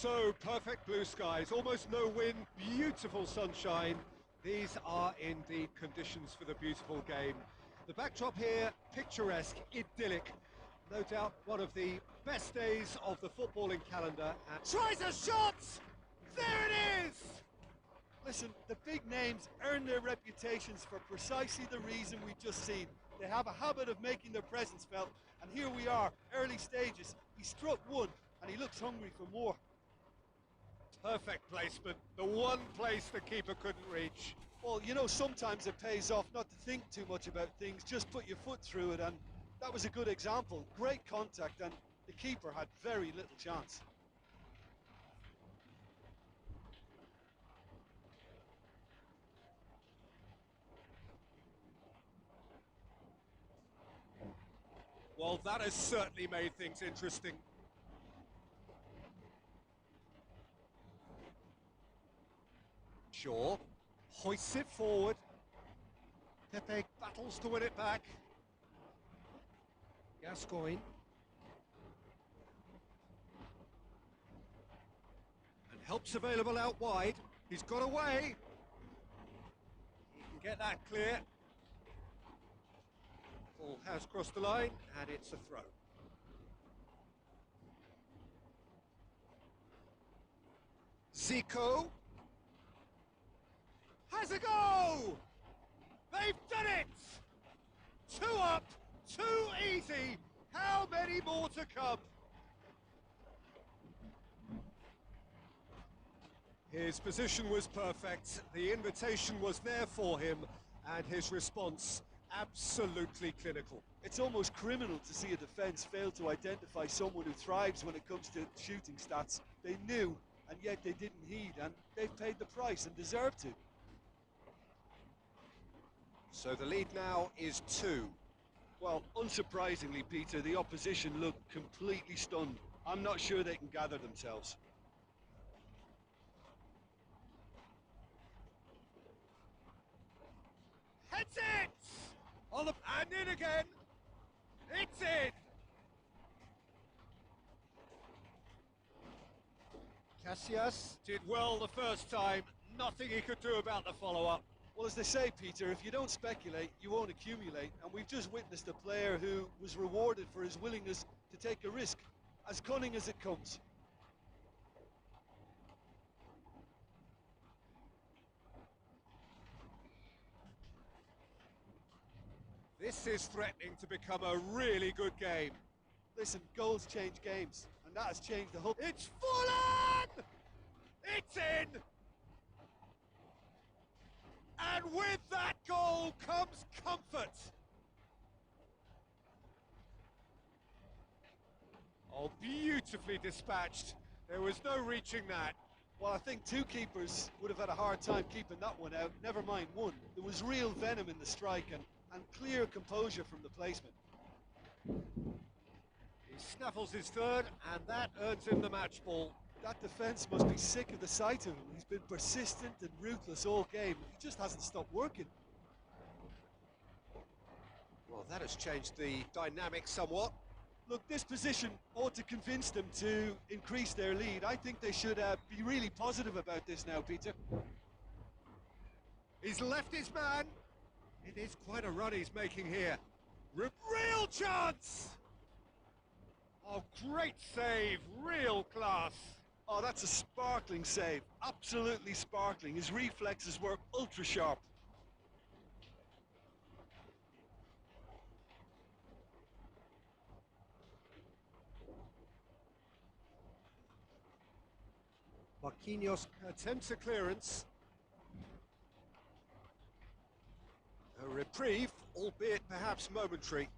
So, perfect blue skies, almost no wind, beautiful sunshine. These are indeed conditions for the beautiful game. The backdrop here, picturesque, idyllic. No doubt one of the best days of the footballing calendar. And tries a shot! There it is! Listen, the big names earn their reputations for precisely the reason we've just seen. They have a habit of making their presence felt, and here we are, early stages. He struck one, and he looks hungry for more. Perfect placement, the one place the keeper couldn't reach. Well, you know, sometimes it pays off not to think too much about things, just put your foot through it, and that was a good example. Great contact, and the keeper had very little chance. Well, that has certainly made things interesting. Shaw hoists it forward. Pepe battles to win it back. Gascoigne. And help's available out wide. He's got away. He can get that clear. Ball has crossed the line, and it's a throw. Zico has a go! They've done it! 2 up, 2 easy. How many more to come? His position was perfect. The invitation was there for him, and his response absolutely clinical. It's almost criminal to see a defence fail to identify someone who thrives when it comes to shooting stats. They knew, and yet they didn't heed, and they've paid the price and deserve to. So the lead now is 2. Well, unsurprisingly, Peter, the opposition look completely stunned. I'm not sure they can gather themselves. Heads it! On the and in again. It's in. Casillas did well the first time. Nothing he could do about the follow-up. Well, as they say, Peter, if you don't speculate, you won't accumulate. And we've just witnessed a player who was rewarded for his willingness to take a risk, as cunning as it comes. This is threatening to become a really good game. Listen, goals change games, and that has changed the whole... It's full on! It's in! And with that goal comes comfort. Oh, beautifully dispatched. There was no reaching that. Well, I think 2 keepers would have had a hard time keeping that one out, never mind 1. There was real venom in the strike and clear composure from the placement. He snaffles his third, and that earns him the match ball. That defence must be sick of the sight of him. He's been persistent and ruthless all game. He just hasn't stopped working. Well, that has changed the dynamic somewhat. Look, this position ought to convince them to increase their lead. I think they should be really positive about this now, Peter. He's left his man. It is quite a run he's making here. Real chance! Oh, great save, real class. Oh, that's a sparkling save, absolutely sparkling. His reflexes were ultra sharp. Marquinhos attempts a clearance. A reprieve, albeit perhaps momentary.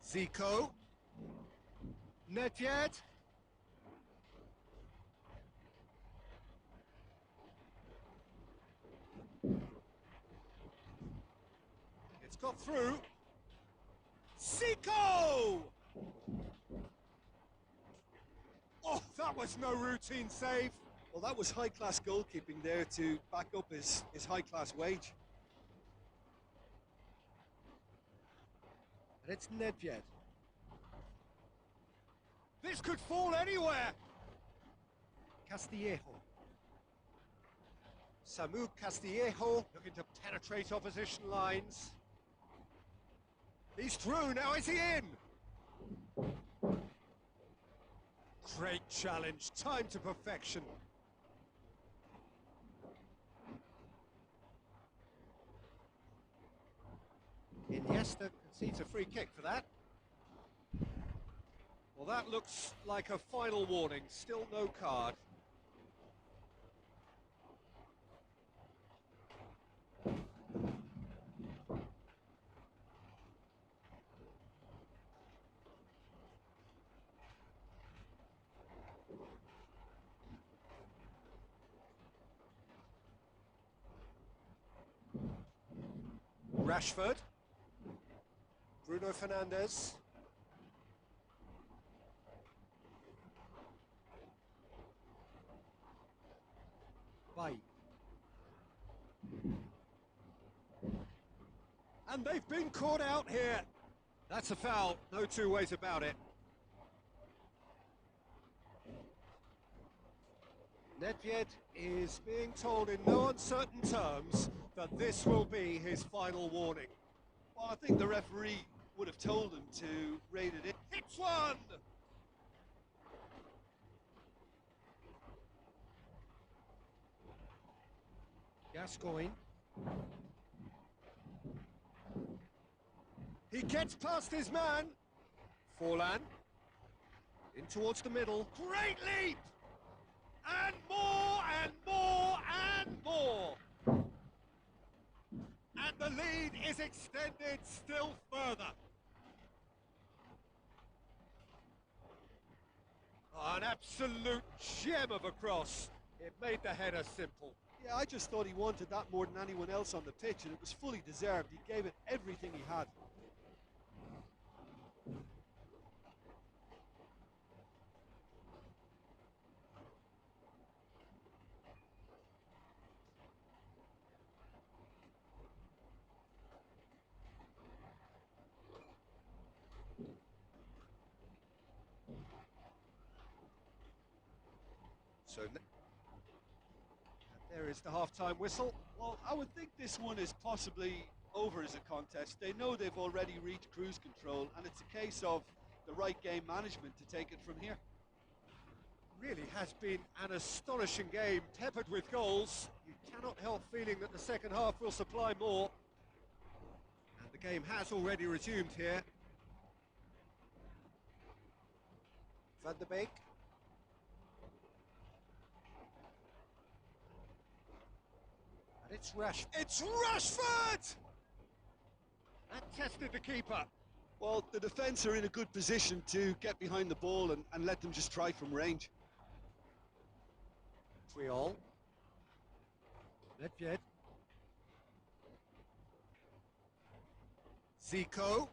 Zico. Net yet? It's got through. Zico! Oh, that was no routine save. Well, that was high-class goalkeeping there to back up his high-class wage. And it's Nedved. This could fall anywhere! Castillejo. Samu Castillejo looking to penetrate opposition lines. He's through, now is he in? Great challenge, time to perfection. Iniesta concedes a free kick for that. Well, that looks like a final warning, still no card. Rashford. Bruno Fernandes. Bay. And they've been caught out here. That's a foul, no two ways about it. Nedved is being told in no uncertain terms that this will be his final warning. Well, I think the referee would have told him to rate it in. Hits one! Gascoigne. He gets past his man. Forlan. In towards the middle. Great leap! And more, and more, and more! And the lead is extended still further. Oh, an absolute gem of a cross. It made the header simple. Yeah, I just thought he wanted that more than anyone else on the pitch, and it was fully deserved. He gave it everything he had. So there is the half-time whistle. Well, I would think this one is possibly over as a contest. They know they've already reached cruise control, and it's a case of the right game management to take it from here. Really has been an astonishing game, peppered with goals. You cannot help feeling that the second half will supply more. And the game has already resumed here. Van der Beek. And it's Rashford! That tested the keeper. Well, the defence are in a good position to get behind the ball and let them just try from range. Triol. Nedved. Zico.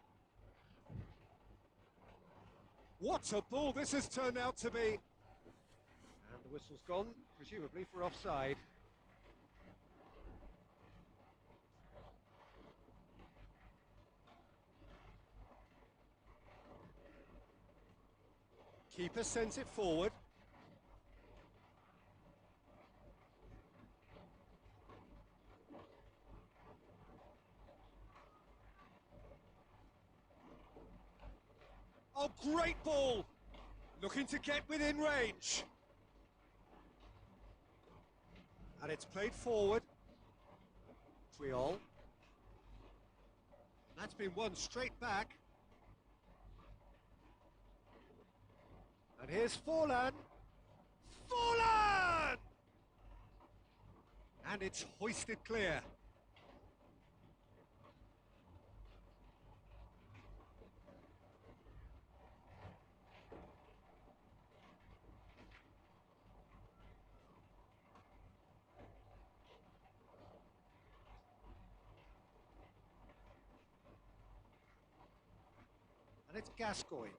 What a ball this has turned out to be. And the whistle's gone, presumably for offside. Keeper sends it forward. Oh, great ball! Looking to get within range. And it's played forward. Triol. That's been won straight back. And here's Forlan. Forlan! And it's hoisted clear. And it's Gascoigne.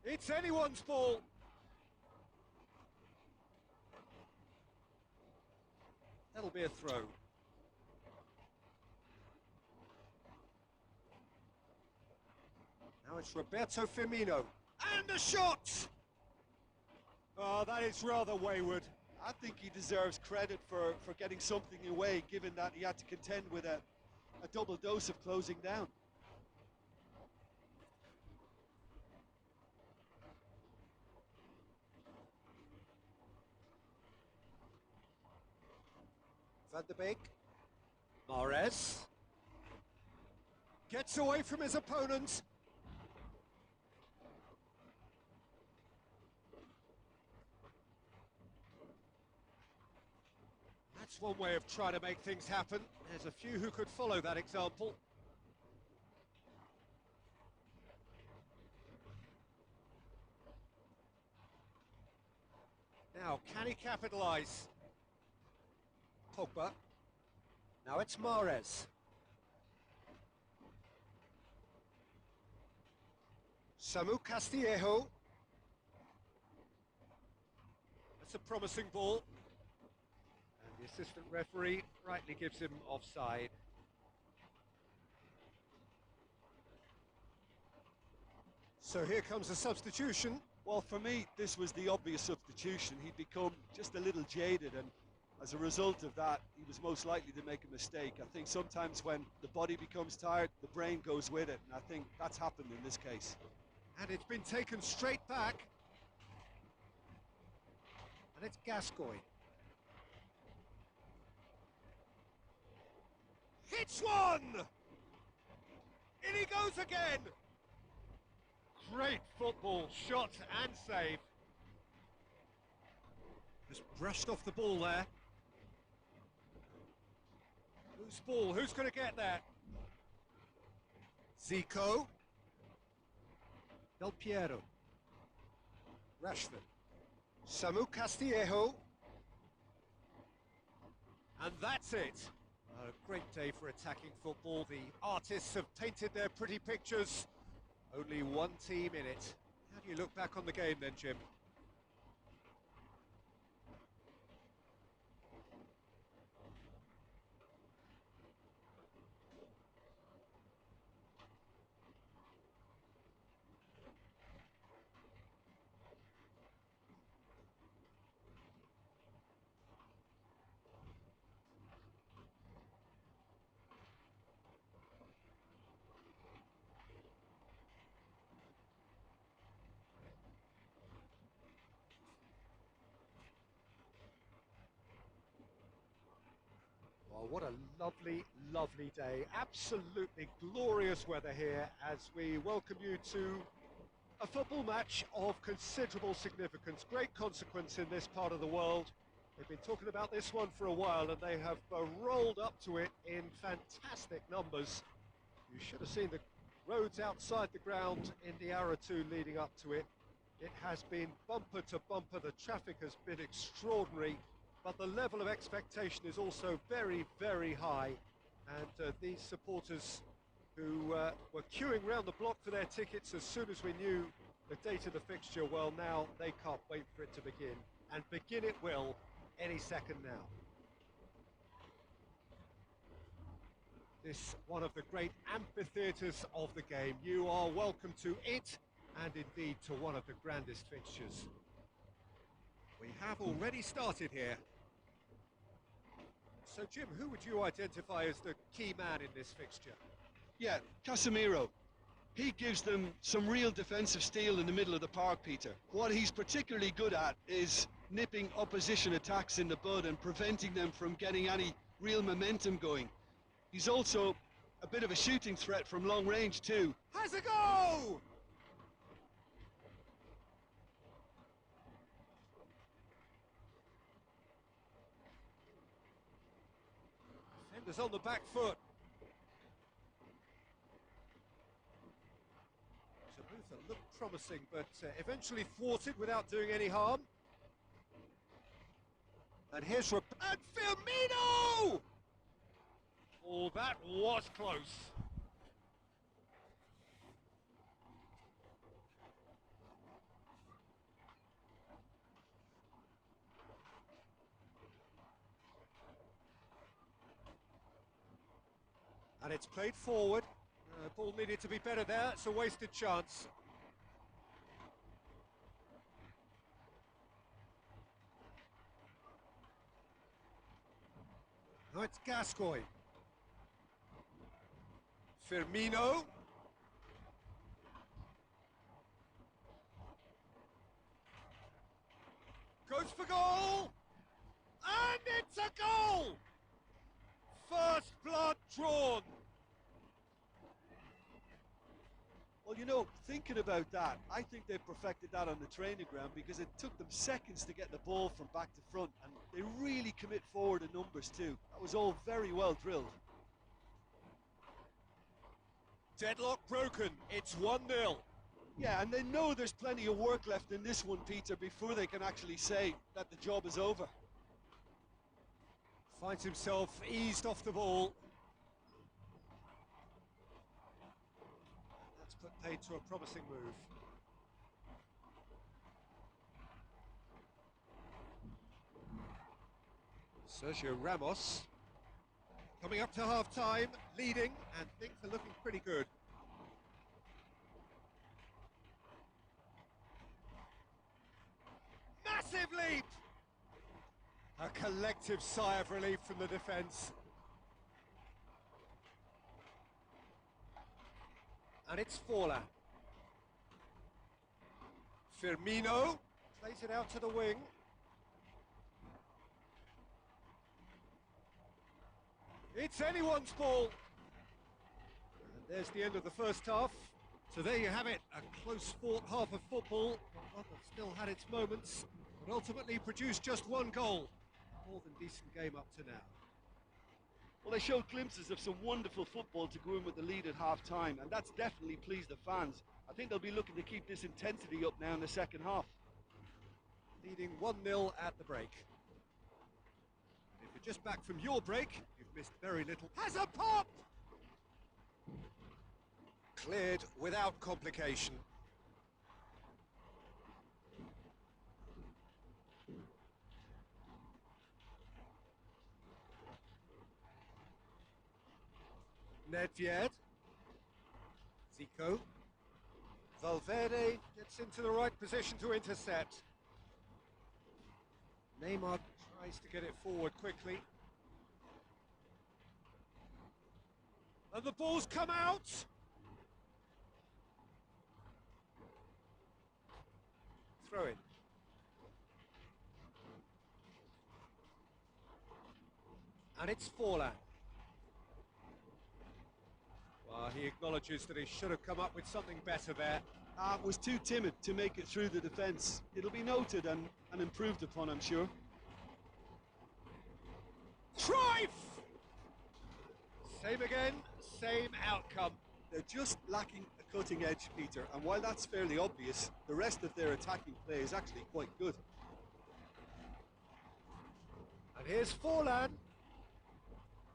It's anyone's ball. That'll be a throw. it's Roberto Firmino. And the shot! Oh, that is rather wayward. I think he deserves credit for getting something away, given that he had to contend with a double dose of closing down. Van de Beek. Mahrez. Gets away from his opponent. That's one way of trying to make things happen. There's a few who could follow that example. Now, can he capitalise? Pogba. Now it's Mahrez. Samu Castillejo. That's a promising ball. And the assistant referee rightly gives him offside. So here comes a substitution. Well, for me, this was the obvious substitution. He'd become just a little jaded, and as a result of that, he was most likely to make a mistake. I think sometimes when the body becomes tired, the brain goes with it, and I think that's happened in this case. And it's been taken straight back. And it's Gascoigne. Hits one! In he goes again! Great football, shot and save. Just brushed off the ball there. Whose ball? Who's going to get that? Zico. Del Piero. Rashford. Samu Castillejo. And that's it. A great day for attacking football. The artists have painted their pretty pictures. Only one team in it. How do you look back on the game then, Jim? What a lovely, lovely day. Absolutely glorious weather here as we welcome you to a football match of considerable significance, great consequence in this part of the world. They've been talking about this one for a while and they have rolled up to it in fantastic numbers. You should have seen the roads outside the ground in the hour or two leading up to it. It has been bumper to bumper, the traffic has been extraordinary. But the level of expectation is also very, very high. And these supporters who were queuing round the block for their tickets as soon as we knew the date of the fixture, well, now they can't wait for it to begin. And begin it will any second now. This one of the great amphitheatres of the game. You are welcome to it, and indeed to one of the grandest fixtures. We have already started here. So, Jim, who would you identify as the key man in this fixture? Yeah, Casemiro. He gives them some real defensive steel in the middle of the park, Peter. What he's particularly good at is nipping opposition attacks in the bud and preventing them from getting any real momentum going. He's also a bit of a shooting threat from long range too. Has a go! Defenders on the back foot. It's a move that looked promising, but eventually thwarted without doing any harm. And here's and Firmino! Oh, that was close. And it's played forward. Ball needed to be better there, it's a wasted chance. Now it's Gascoigne. Firmino. Goes for goal! And it's a goal! First blood drawn. Well, you know, thinking about that, I think they perfected that on the training ground because it took them seconds to get the ball from back to front, and they really commit forward in numbers too. That was all very well drilled. Deadlock broken, it's 1-0. Yeah, and they know there's plenty of work left in this one, Peter, before they can actually say that the job is over. Finds himself eased off the ball. That's put paid to a promising move. Sergio Ramos coming up to half-time, leading, and things are looking pretty good. Massive leap! A collective sigh of relief from the defence. And it's Forlan. Firmino plays it out to the wing. It's anyone's ball. And there's the end of the first half. So there you have it, a close fought half of football. One that still had its moments, but ultimately produced just one goal. More than decent game up to now. Well, they showed glimpses of some wonderful football to go in with the lead at half-time, and that's definitely pleased the fans. I think they'll be looking to keep this intensity up now in the second half. Leading 1-0 at the break. If you're just back from your break, you've missed very little. Has a pop! Cleared without complication. Nedved. Zico. Valverde gets into the right position to intercept. Neymar tries to get it forward quickly. And the ball's come out! Throw in. And it's Forlan. Well, he acknowledges that he should have come up with something better there. Was too timid to make it through the defence. It'll be noted and improved upon, I'm sure. Cruyff! Same again, same outcome. They're just lacking a cutting edge, Peter, and while that's fairly obvious, the rest of their attacking play is actually quite good. And here's Forlan.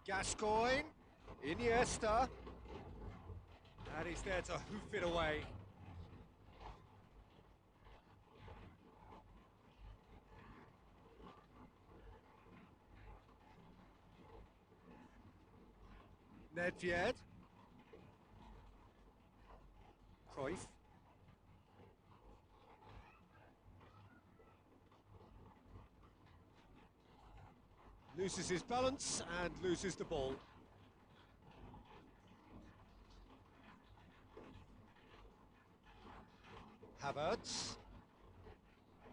Gascoigne. Iniesta. And he's there to hoof it away. Nedved. Cruyff. Loses his balance and loses the ball. Havertz.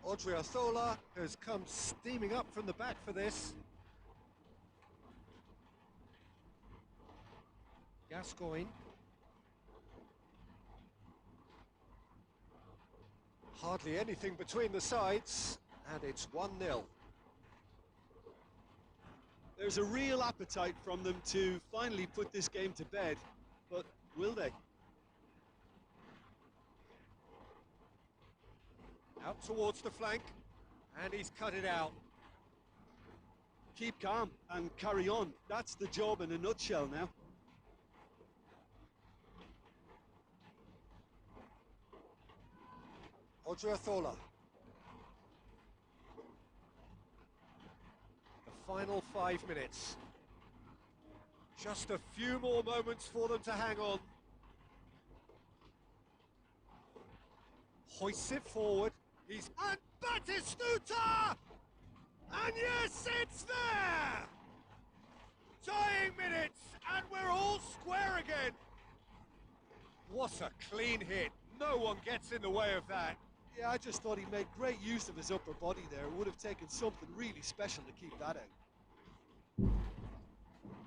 Odriozola has come steaming up from the back for this. Gascoigne. Hardly anything between the sides, and it's 1-0. There's a real appetite from them to finally put this game to bed, but will they? Out towards the flank, and he's cut it out. Keep calm and carry on. That's the job in a nutshell now. Odriozola. The final 5 minutes. Just a few more moments for them to hang on. hoists it forward. He's and Batistuta! And yes, it's there! Dying minutes, and we're all square again. What a clean hit. No one gets in the way of that. Yeah, I just thought he made great use of his upper body there. It would have taken something really special to keep that out.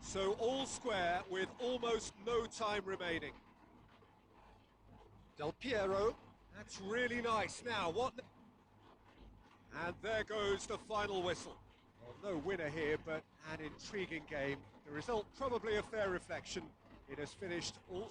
So all square with almost no time remaining. Del Piero, that's really nice. Now, what... And there goes the final whistle. Well, no winner here, but an intriguing game. The result probably a fair reflection. It has finished all...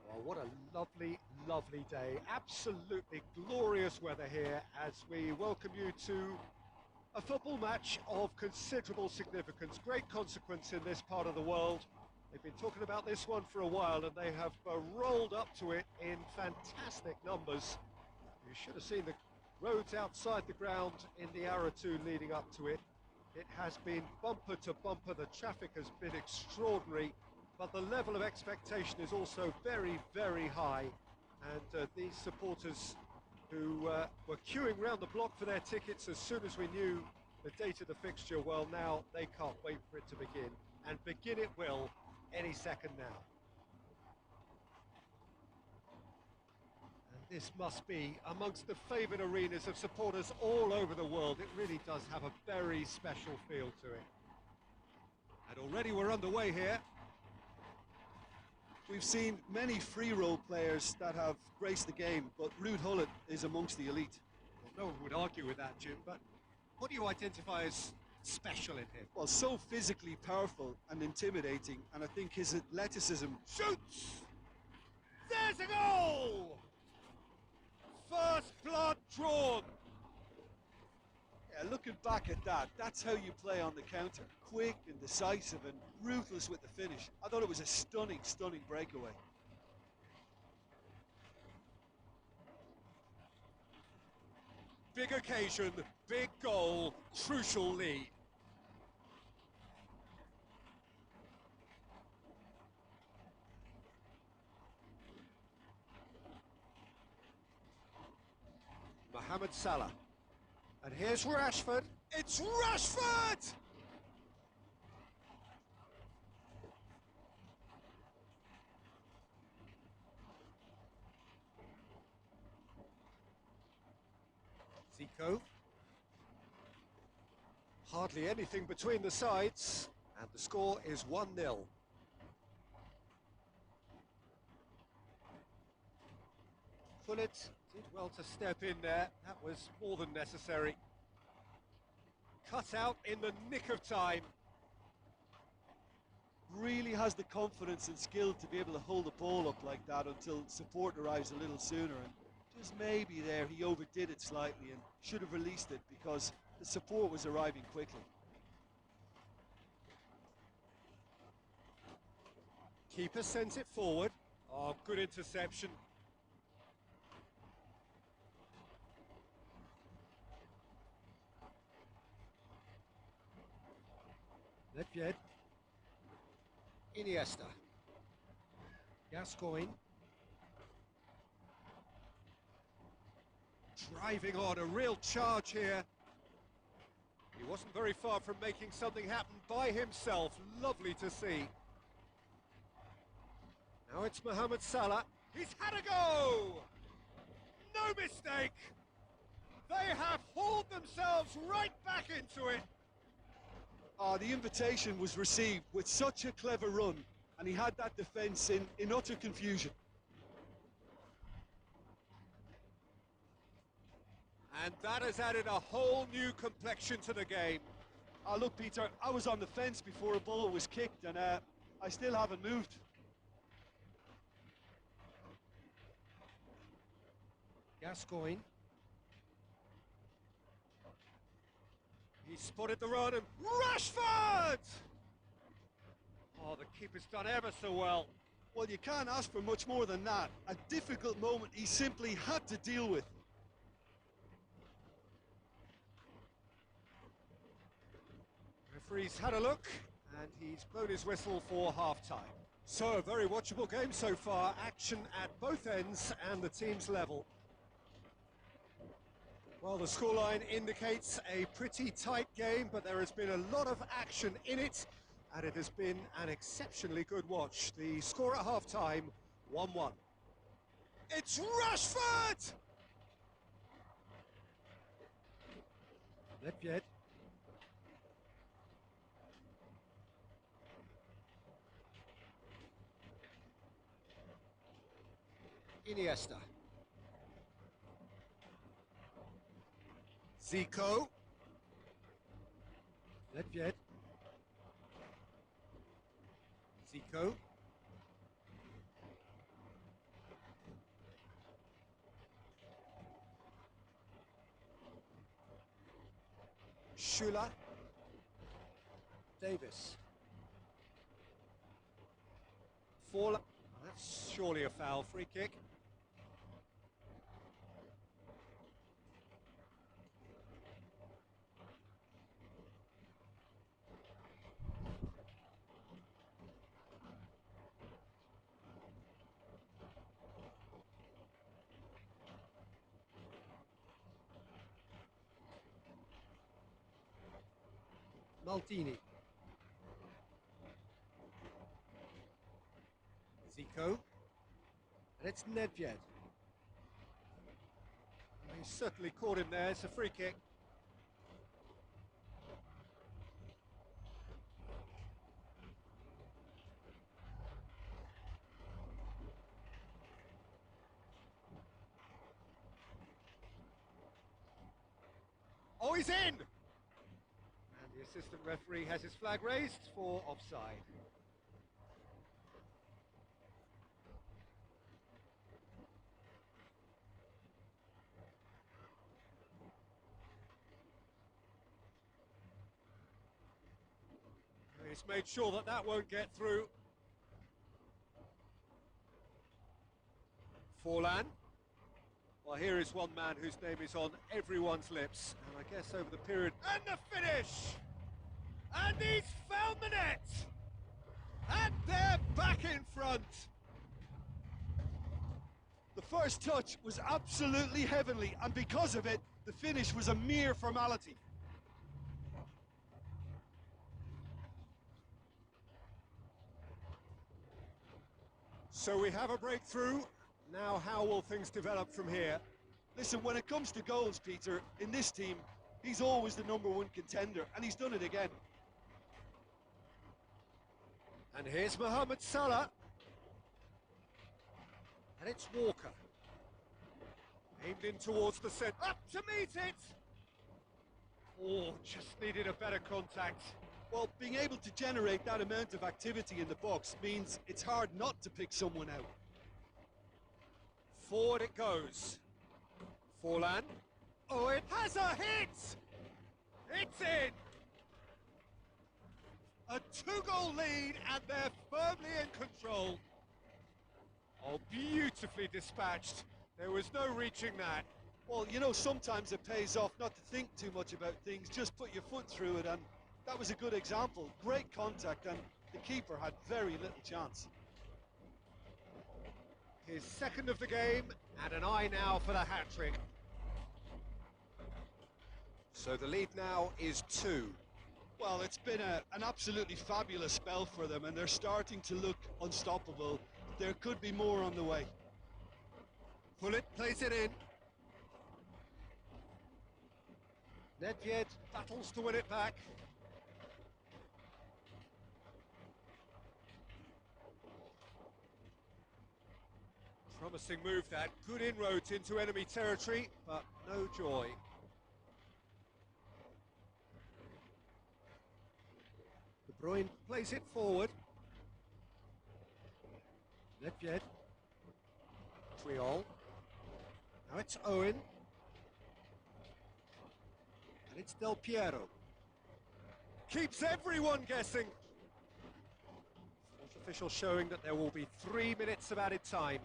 Well, what a lovely, lovely day. Absolutely glorious weather here as we welcome you to a football match of considerable significance, great consequence in this part of the world. They've been talking about this one for a while and they have rolled up to it in fantastic numbers. You should have seen the roads outside the ground in the hour or two leading up to it. It has been bumper to bumper, the traffic has been extraordinary, but the level of expectation is also very, very high. And these supporters who were queuing round the block for their tickets as soon as we knew the date of the fixture, well, now they can't wait for it to begin. And begin it will any second now. And this must be amongst the favoured arenas of supporters all over the world. It really does have a very special feel to it. And already we're underway here. We've seen many free role players that have graced the game, but Ruud Gullit is amongst the elite. Well, no one would argue with that, Jim, but what do you identify as special in him? Well, so physically powerful and intimidating, and I think his athleticism... Shoots! There's a goal! First blood drawn! Yeah, looking back at that, that's how you play on the counter. Quick and decisive and ruthless with the finish. I thought it was a stunning, stunning breakaway. Big occasion, big goal, crucial lead. Mohamed Salah. And here's Rashford. It's Rashford! Zico. Hardly anything between the sides, and the score is 1-0. Gullit did well to step in there. That was more than necessary. Cut out in the nick of time. Really has the confidence and skill to be able to hold the ball up like that until support arrives a little sooner. And just maybe there he overdid it slightly and should have released it because the support was arriving quickly. Keeper sends it forward. Oh, good interception. Ledvied. Iniesta. Gascoigne. Driving on, a real charge here. He wasn't very far from making something happen by himself. Lovely to see. Now it's Mohamed Salah. He's had a go! No mistake! They have hauled themselves right back into it. The invitation was received with such a clever run, and he had that defence in utter confusion. And that has added a whole new complexion to the game. Look, Peter, I was on the fence before a ball was kicked, and I still haven't moved. Gascoigne. He spotted the run and Rashford! Oh, the keeper's done ever so well. Well, you can't ask for much more than that. A difficult moment he simply had to deal with. Referee's had a look, and he's blown his whistle for half-time. So, a very watchable game so far. Action at both ends and the team's level. Well, the scoreline indicates a pretty tight game, but there has been a lot of action in it, and it has been an exceptionally good watch. The score at half-time, 1-1. It's Rashford! Nedved. Iniesta. Zico. Nedved. Zico. Schüller. Davis. Fall. That's surely a foul. Free kick. Maldini. Zico. And it's Nedved. He certainly caught him there. It's a free kick. Oh, he's in! And the assistant referee has his flag raised for offside. He's made sure that that won't get through. Forlan. Well, here is one man whose name is on everyone's lips, and I guess over the period... And the finish! And he's found the net! And they're back in front! The first touch was absolutely heavenly, and because of it, the finish was a mere formality. So we have a breakthrough. Now how will things develop from here? Listen, when it comes to goals, Peter, in this team, he's always the #1 contender, and he's done it again. And here's Mohamed Salah. And it's Walker. Aimed in towards the centre. Up to meet it! Oh, just needed a better contact. Well, being able to generate that amount of activity in the box means it's hard not to pick someone out. Forward it goes. Forlan. Oh, it has a hit! It's in! A 2-goal lead, and they're firmly in control. Oh, beautifully dispatched. There was no reaching that. Well, you know, sometimes it pays off not to think too much about things, just put your foot through it, and that was a good example. Great contact, and the keeper had very little chance. His second of the game, and an eye now for the hat-trick. So the lead now is 2. Well, it's been an absolutely fabulous spell for them, and they're starting to look unstoppable. There could be more on the way. Pullet plays it in. Nedved battles to win it back. Promising move that. Good inroads into enemy territory, but no joy. De Bruyne plays it forward. Nedved. Triol. Now it's Owen. And it's Del Piero. Keeps everyone guessing. Fourth official showing that there will be 3 minutes of added time.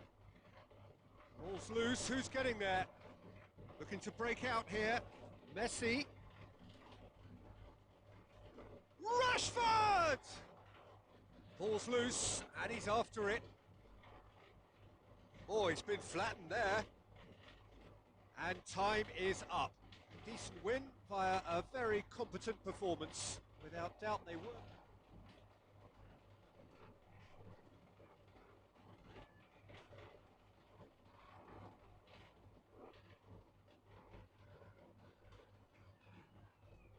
Ball's loose, who's getting there? Looking to break out here. Messi. Rashford! Ball's loose, and he's after it. Oh, he's been flattened there. And time is up. Decent win via a very competent performance. Without doubt they were.